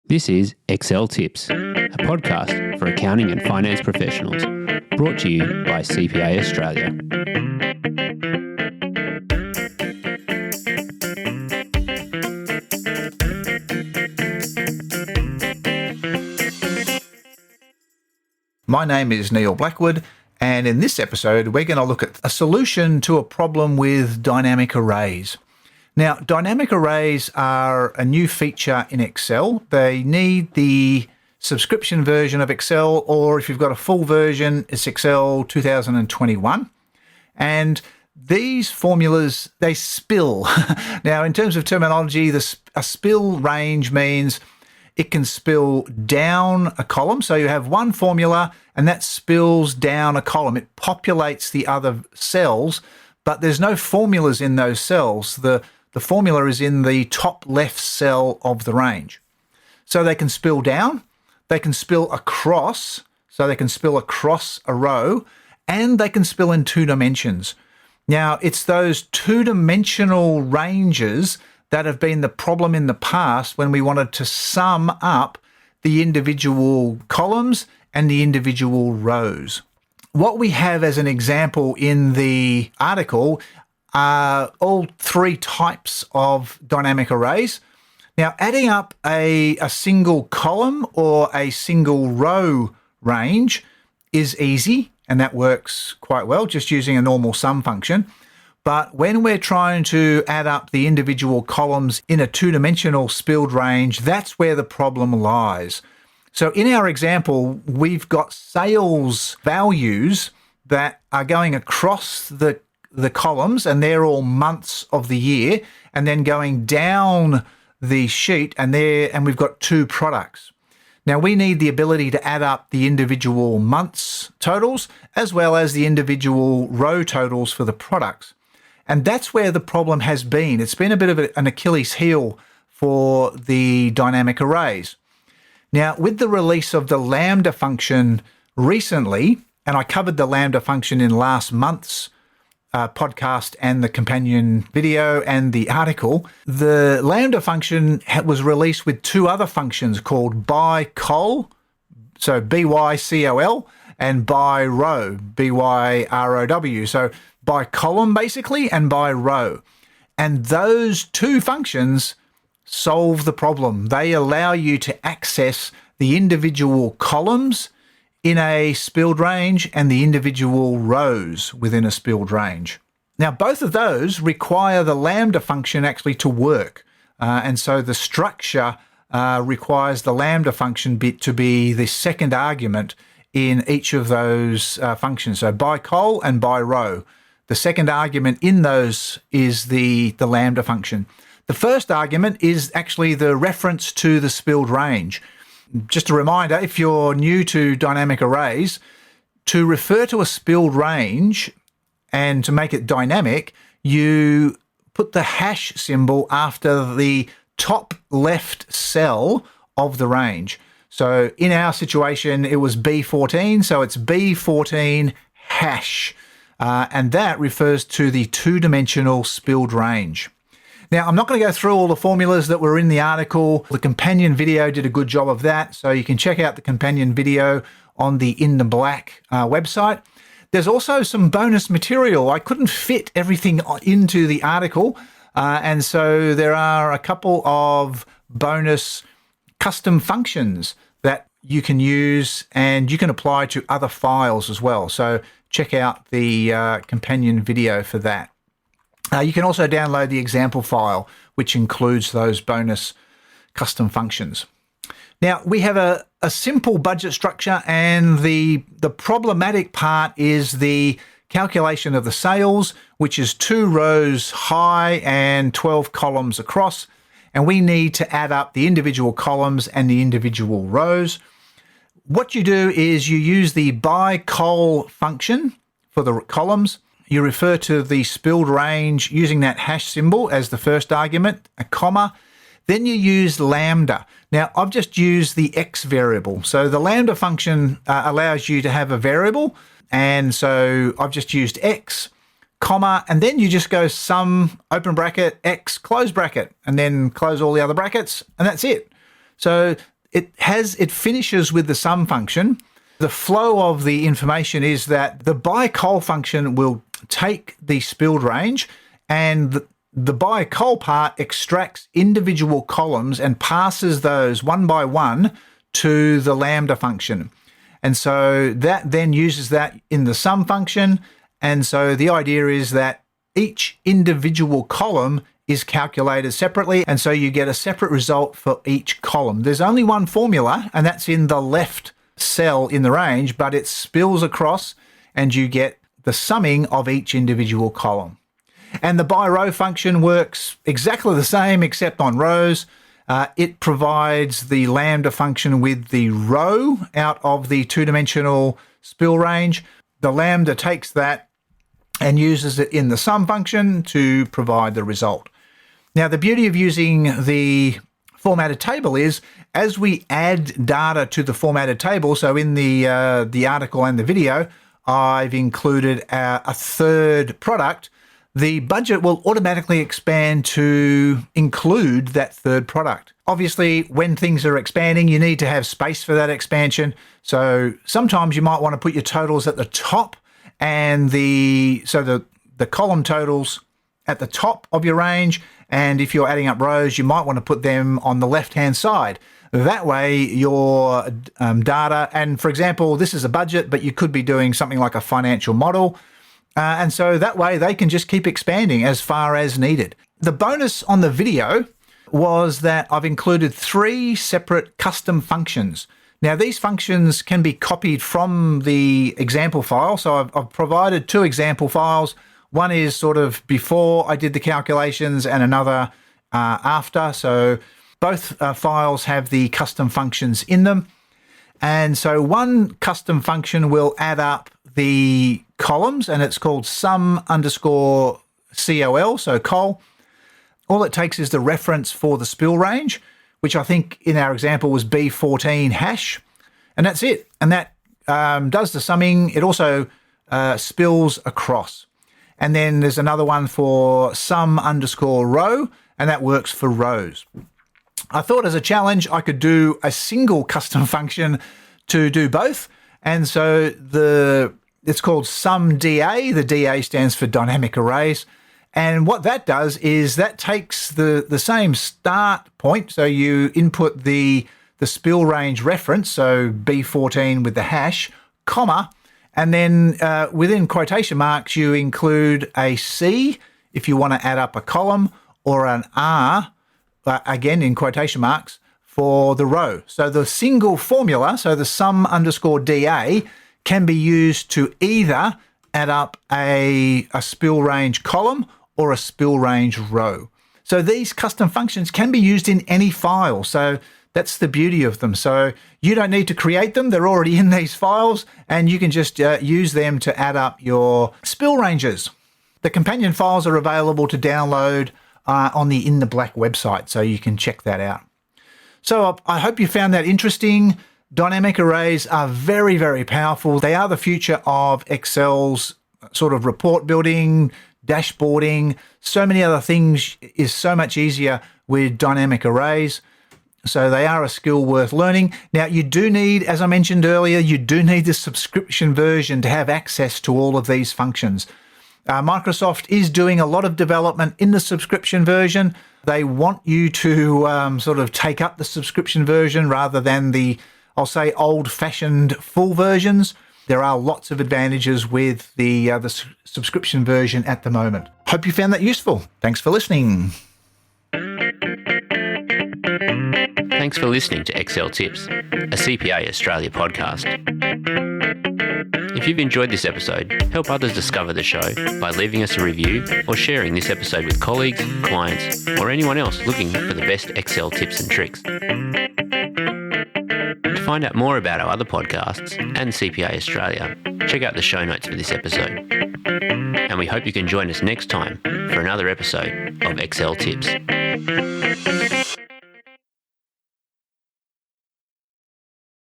This is Excel Tips, a podcast for accounting and finance professionals, brought to you by CPA Australia. My name is Neale Blackwood, and in this episode, we're going to look at a solution to a problem with dynamic arrays. Now, dynamic arrays are a new feature in Excel. They need the subscription version of Excel, or if you've got a full version, it's Excel 2021. And these formulas, they spill. Now, in terms of terminology, a spill range means it can spill down a column. So you have one formula and that spills down a column. It populates the other cells, but there's no formulas in those cells. The formula is in the top left cell of the range. So they can spill down, they can spill across, so they can spill across a row, and they can spill in two dimensions. Now, it's those two-dimensional ranges that have been the problem in the past when we wanted to sum up the individual columns and the individual rows. What we have as an example in the article are all three types of dynamic arrays. Now, adding up a single column or a single row range is easy, and that works quite well, just using a normal sum function. But when we're trying to add up the individual columns in a two-dimensional spilled range, that's where the problem lies. So in our example, we've got sales values that are going across the columns, and they're all months of the year, and then going down the sheet, and we've got two products. Now, we need the ability to add up the individual months totals as well as the individual row totals for the products. And that's where the problem has been. It's been a bit of an Achilles heel for the dynamic arrays. Now, with the release of the LAMBDA function recently, and I covered the LAMBDA function in last month's podcast and the companion video and the article, the LAMBDA function was released with two other functions called by-col, so B-Y-C-O-L, and by-row, B-Y-R-O-W. So by column, basically, and by row. And those two functions solve the problem. They allow you to access the individual columns in a spilled range and the individual rows within a spilled range. Now, both of those require the LAMBDA function actually to work. And so the structure requires the LAMBDA function bit to be the second argument in each of those functions. So by col and by row. The second argument in those is the LAMBDA function. The first argument is actually the reference to the spilled range. Just a reminder, if you're new to dynamic arrays, to refer to a spilled range and to make it dynamic, you put the hash symbol after the top left cell of the range. So in our situation, it was B14, so it's B14 hash. And that refers to the two-dimensional spilled range. Now, I'm not going to go through all the formulas that were in the article. The companion video did a good job of that, so you can check out the companion video on the In the Black website. There's also some bonus material. I couldn't fit everything into the article, and so there are a couple of bonus custom functions that you can use and you can apply to other files as well. So check out the companion video for that. You can also download the example file, which includes those bonus custom functions. Now, we have a simple budget structure, and the problematic part is the calculation of the sales, which is 2 rows high and 12 columns across. And we need to add up the individual columns and the individual rows. What you do is you use the by-col function for the columns. You refer to the spilled range using that hash symbol as the first argument, a comma. Then you use LAMBDA. Now, I've just used the X variable. So the LAMBDA function allows you to have a variable. And so I've just used X, comma, and then you just go sum, open bracket, X, close bracket, and then close all the other brackets, and that's it. So it finishes with the sum function. The flow of the information is that the buy-call function will take the spilled range, and the buy-call part extracts individual columns and passes those one by one to the LAMBDA function. And so that then uses that in the sum function. And so the idea is that each individual column is calculated separately, and so you get a separate result for each column. There's only one formula, and that's in the left cell in the range, but it spills across and you get the summing of each individual column. And the by row function works exactly the same except on rows. It provides the LAMBDA function with the row out of the two-dimensional spill range. The LAMBDA takes that and uses it in the sum function to provide the result. Now, the beauty of using the formatted table is, as we add data to the formatted table, so in the article and the video, I've included a third product, the budget will automatically expand to include that third product. Obviously, when things are expanding, you need to have space for that expansion. So sometimes you might want to put your totals at the top, and the column totals at the top of your range. And if you're adding up rows, you might want to put them on the left-hand side. That way, your data, and for example, this is a budget, but you could be doing something like a financial model. And so that way, they can just keep expanding as far as needed. The bonus on the video was that I've included 3 separate custom functions. Now, these functions can be copied from the example file. So I've provided 2 example files. One is sort of before I did the calculations and another after. So both files have the custom functions in them. And so one custom function will add up the columns, and it's called sum_col, so col. All it takes is the reference for the spill range, which I think in our example was B14 hash, and that's it. And that does the summing. It also spills across. And then there's another one for sum_row, and that works for rows. I thought as a challenge I could do a single custom function to do both. And so it's called SumDA. The DA stands for dynamic arrays. And what that does is that takes the same start point. So you input the spill range reference, so B14 with the hash, comma, and then within quotation marks, you include a C if you want to add up a column, or an R, again in quotation marks, for the row. So the single formula, so the sum_DA, can be used to either add up a spill range column or a spill range row. So these custom functions can be used in any file. So that's the beauty of them. So you don't need to create them. They're already in these files, and you can just use them to add up your spill ranges. The companion files are available to download on the In the Black website, so you can check that out. So I hope you found that interesting. Dynamic arrays are very, very powerful. They are the future of Excel's sort of report building, dashboarding. So many other things is so much easier with dynamic arrays. So they are a skill worth learning. Now, you do need, as I mentioned earlier, you do need the subscription version to have access to all of these functions. Microsoft is doing a lot of development in the subscription version. They want you to sort of take up the subscription version rather than the, I'll say, old-fashioned full versions. There are lots of advantages with the subscription version at the moment. Hope you found that useful. Thanks for listening. Thanks for listening to Excel Tips, a CPA Australia podcast. If you've enjoyed this episode, help others discover the show by leaving us a review or sharing this episode with colleagues, clients, or anyone else looking for the best Excel tips and tricks. To find out more about our other podcasts and CPA Australia, check out the show notes for this episode. And we hope you can join us next time for another episode of Excel Tips.